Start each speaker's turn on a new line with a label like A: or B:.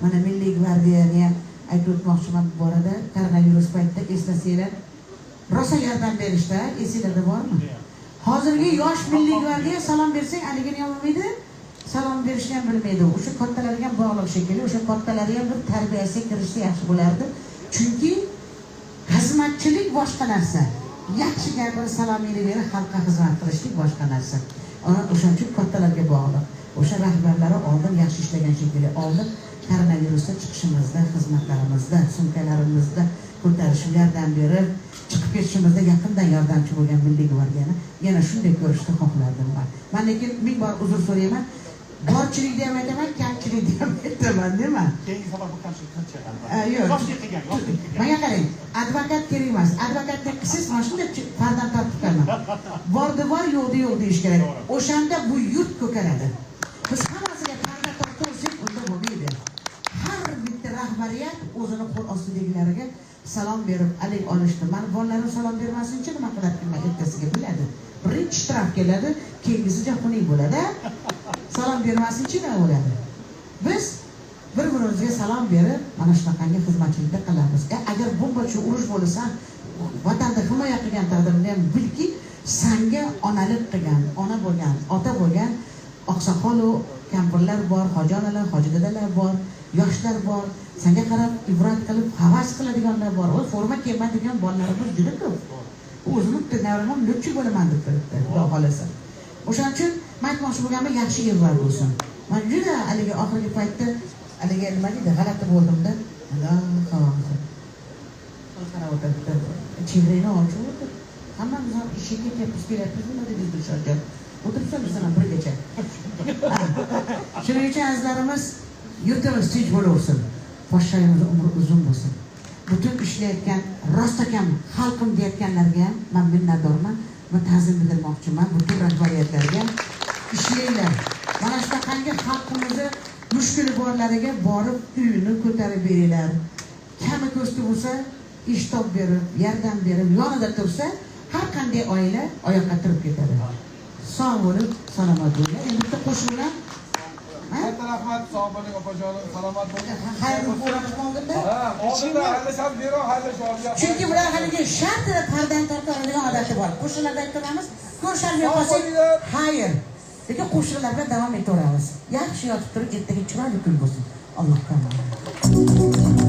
A: Mana Milliy gvardiyani ham aytib o'tmoqchiman bu borada. Koronavirus paytida eslasanglar, rosa yordam berishdi, esinglarda bormi? Hozirgi yosh Milliy gvardiya salom bersang, aligini ham bilmaydi, salom berishni ham bilmaydi. O'sha kattalarga ham bog'liq shekilli, o'sha kattalarga ham bir tarbiyasiga kirishsa yaxshi bo'lardi. Chunki xizmatchilik boshqa narsa. Yaxshi gapirib salomini berib xalqqa xizmat qilishlik boshqa narsa. O'shaning uchun kattalarga bog'liq. O'sha rahbarlari oldin yaxshi ishlagan shekilli, oldin koronavirusda chiqishimizda, xizmatlarimizda, sumkalarimizda ko'tarishib yordam berib, chiqib ketishimizda yaqindan yordamchi bo'lgan Milliy gvardiyani yana shunday ko'rishni xohlardim men. Men lekin ming bor uzr so'rayman. Borchilikda ham aytaman, kamchilikda ham aytaman, nima?
B: Keyingi sabab bu kamchilik qancha?
A: Yo'q.
B: Yoshlik qilgan.
A: Menga qarang, advokat kerak emas. Advokatga qilsiz mana shunday fardan tortib qo'yaman. Bordi bor, yo'qdi yo'q deyish kerak. O'shanda bu yurt ko'karadi. Biz hammasiga fardan tortib olsak, unda bo'lmaydi. Har bitta rahbariyat o'zini qo'l ostidagilariga salom berib, alik olishdi. Mana bolalarim salom bermasinchi nima qilarkan ertasiga biladi. Birinchi shtraf keladi, keyingisi jahoniy bo'ladi. Salom bermasinchi nima bo'ladi? Biz bir-birimizga salom berib, mana shunaqangi xizmatchilikda qilamiz. Agar bombachi urush bo'lsa, vatanni himoya qilgan taqdirda ham bilki, senga onalik qilgan, ona bo'lgan, ota bo'lgan oqsoqol va kampirlar bor, hoji onalar, hoji dadalar bor, yoshlar bor. Senga qarab ibrat qilib havas qiladiganlar bor. O forma kiymaydigan bolalarimiz juda ko'p. O'zini navramam lutchi bo'laman deb turibdi, xudo xolasa. O'shaning uchun men aytmoqchi bo'lganim yaxshi evlar bo'lsin. Men juda haligi oxirgi paytda haligi nima deydi, g'alati bo'ldimda. Qarab o'tiribdi. Chehrini ochib o'tirdi. Hammamiz ham ishga ketib kelyapmiz, nima deydi Shojon? O'tiribsan bizdan birgacha. Shuning uchun azizlarimiz yurtimiz tinch bo'laversin. Poshshalarimiz umri uzun bo'lsin. Butun ishlayotgan rostakam xalqim deyotganlarga ham men minnatdorman. Men ta'zim bildirmoqchiman butun rahbariyatlarga. Ishlanglar. Mana shunaqangi xalqimizni mushkuli borlariga borib uyini ko'tarib beringlar. Kami ko'sti bo'lsa, ish topib berib, yordam berib, yonida tursa, har qanday oila oyoqqa turib ketadi. Sog' bo'lib, salomat bo'linglar. Endi bitta qo'shimlar.
C: Katta rahmat, sog' bo'ling opajonim, salomat bo'ling.
A: Xayrli ko'ramiz oldinda.
C: Oldinda haydashab bero, haydashib.
A: Chunki bular haligi shartda pardan tortadigan odati bor. Qo'shinlarda aytamiz, ko'rsatib yo'qolsak, xayr. Lekin qo'shinlar bilan davom etaveramiz. Yaxshi yotib turib, ertaga chiroyli kun bo'lsin. Allohga emanet.